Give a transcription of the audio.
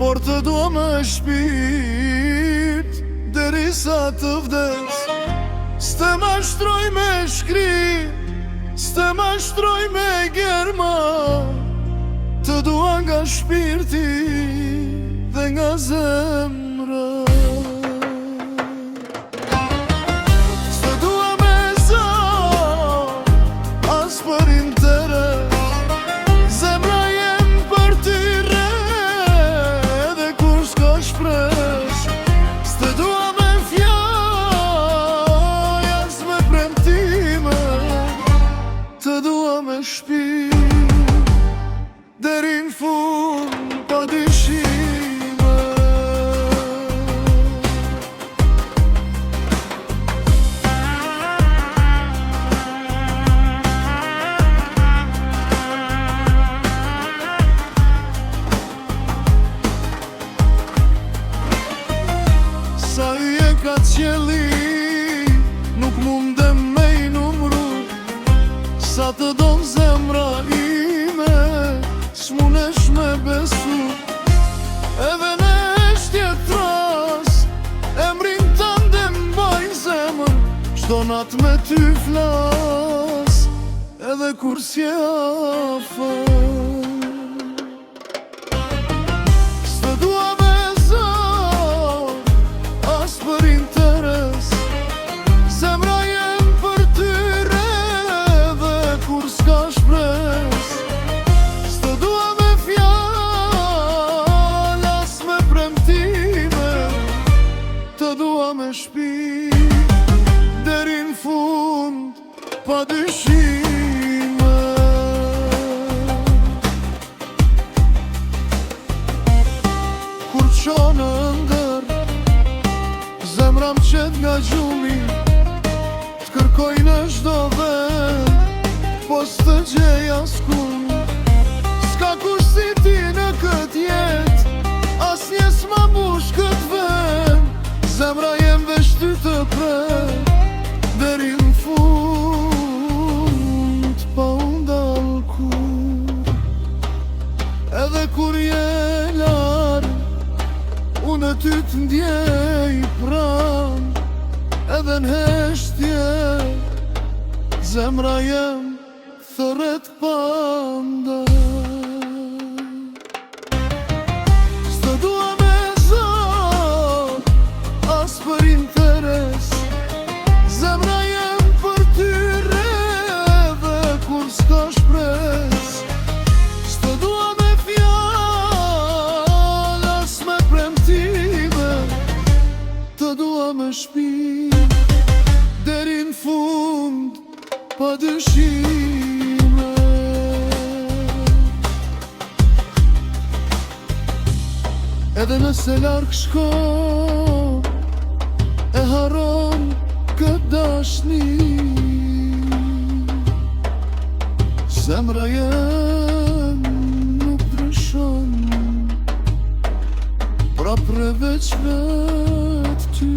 por të dua me shpirt derisa të vdes. S'te mashtroj me shkri, s'te mashtroj me germa, të dua nga shpirti dhe nga zemra. S'te dua me zor, as për interes, zemra jem për ty re, dhe kur s'ka shpres. S'te dua me fjall, as me premtime, të dua me shpirt deri n'fund pa dyshime. Sa yje ka qeli, nuk mundem me i numru, sa të don zemra ime, s'munesh me besu. Edhe në eshtjet tras, emrin tënde mbaj zemër, çdo nat me ty flas, edhe kur s'je afër. S'te dua me zor, as për interes, zemra jem për ty re, dhe kur s'ka shpres. S'te dua me fjall, as me premtime, të dua me shpirt deri n'fund pa dyshime. Kur qonë ndër, zemra m'qet nga gjumi, t'kërkoj në çdo vend, po s'të gjej askund. S'ka kush si ti në kët jet, asnjë s'ma mbush kët vend, zemra jem veç ty të pret deri n'fund pa u ndal kur. Edhe kur je larg, unë ty t'ndjej pran, edhe n'heshtje zemra jem thërret panda. S'te dua me zor, as për interes, zemra jem për ty re, dhe kur s'ka shpres. S'te dua me fjall, as me premtime, të dua me shpirt deri n'fund pa dyshime. Edhe nëse larg shko, e haron kët dashni, zemra jem nuk ndryshon, pra preveç vet ty.